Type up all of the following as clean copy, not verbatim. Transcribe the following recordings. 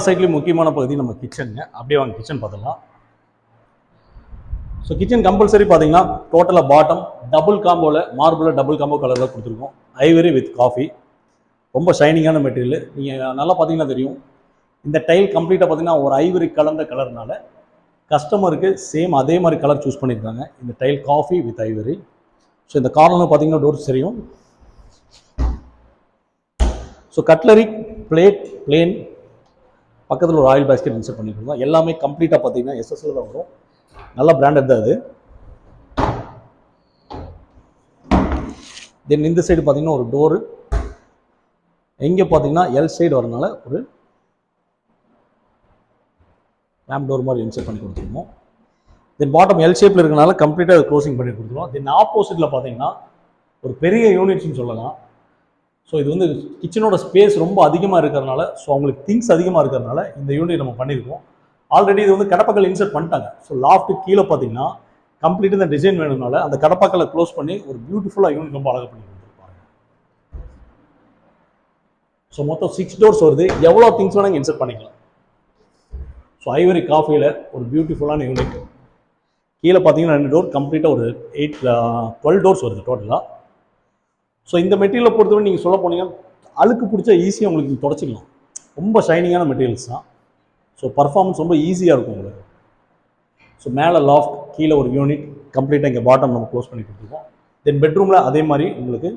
சைட்லேயும் முக்கியமான பகுதி நம்ம கிச்சனுங்க. அப்படியே வாங்க கிச்சன் பார்த்துடலாம். ஸோ கிச்சன் கம்பல்சரி பார்த்தீங்கன்னா டோட்டலாக பாட்டம் டபுள் காம்போவில் மார்பிளில் டபுள் காம்போ கலரில் கொடுத்துருக்கோம். ஐவரி வித் காஃபி, ரொம்ப ஷைனிங்கான மெட்டீரியல். நீங்கள் நல்லா பார்த்தீங்கன்னா தெரியும், இந்த டைல் கம்ப்ளீட்டாக பார்த்தீங்கன்னா ஒரு ஐவரி கலந்த கலர்னால கஸ்டமருக்கு சேம் அதே மாதிரி கலர் சூஸ் பண்ணியிருக்காங்க. இந்த tile coffee with ivory. So இந்த கார்னரில் பார்த்தீங்கன்னா டோர்ஸ் தெரியும். ஸோ கட்லரி, பிளேட், பிளேன், பக்கத்தில் ஒரு ஆயில் பேஸ்கெட் இன்சர்ட் பண்ணியிருக்கோம். எல்லாமே கம்ப்ளீட்டாக பார்த்தீங்கன்னா எஸ்எஸ்எல் தான் வரும். நல்ல பிராண்டட் தான் அது. தென் இந்த சைடு பார்த்தீங்கன்னா ஒரு டோரு, எங்கே பார்த்தீங்கன்னா எல் சைடு வரனால ஒரு ரேம் டோர் மாதிரி இன்சர்ட் பண்ணி கொடுத்துருக்கோம். தென் பாட்டம் எல் ஷேப்பில் இருக்கனால கம்ப்ளீட்டாக அது க்ளோசிங் பண்ணி கொடுத்துருவோம். தென் ஆப்போசிட்டில் பார்த்தீங்கன்னா ஒரு பெரிய யூனிட்ஸ்னு சொல்லலாம். ஸோ இது வந்து கிச்சனோட ஸ்பேஸ் ரொம்ப அதிகமாக இருக்கிறதுனால, ஸோ அவங்களுக்கு திங்ஸ் அதிகமாக இருக்கிறதுனால இந்த யூனிட் நம்ம பண்ணியிருக்கோம். ஆல்ரெடி இது வந்து கடப்பாக்கல் இன்சர்ட் பண்ணிட்டாங்க. ஸோ லாஃப்ட்டு கீழே பார்த்தீங்கன்னா கம்ப்ளீட்டாக இந்த டிசைன் வேணும்னால அந்த கடப்பாக்கலை க்ளோஸ் பண்ணி ஒரு பியூட்டிஃபுல்லாக யூனிட் ரொம்ப அழகாக பண்ணி கொடுத்துருப்பாங்க. ஸோ மொத்தம் 6 டோர்ஸ் வருது. எவ்வளோ திங்ஸ் வேணால் இன்சர்ட் பண்ணிக்கலாம். ஸோ ஐவரி காஃபியில் ஒரு பியூட்டிஃபுல்லான யூனிட். கீழே பார்த்தீங்கன்னா 2 டோர், கம்ப்ளீட்டாக ஒரு 12 டோர்ஸ் வருது டோட்டலாக. ஸோ இந்த மெட்டீரியலை பொறுத்தவரை நீங்கள் சொல்ல போனீங்க அழுக்கு பிடிச்சா ஈஸியாக உங்களுக்கு தொடச்சிக்கலாம். ரொம்ப ஷைனிங்கான மெட்டீரியல்ஸ் தான். ஸோ பர்ஃபார்மன்ஸ் ரொம்ப ஈஸியாக இருக்கும் உங்களுக்கு. ஸோ மேலே லாஃப்ட், கீழே ஒரு யூனிட், கம்ப்ளீட்டாக இங்கே பாட்டம் நம்ம க்ளோஸ் பண்ணி கொடுத்துருக்கோம். தென் பெட்ரூமில் அதே மாதிரி உங்களுக்கு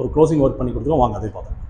ஒரு க்ளோசிங் ஒர்க் பண்ணி கொடுத்துருக்கோம். வாங்க அதே பார்த்தோம்.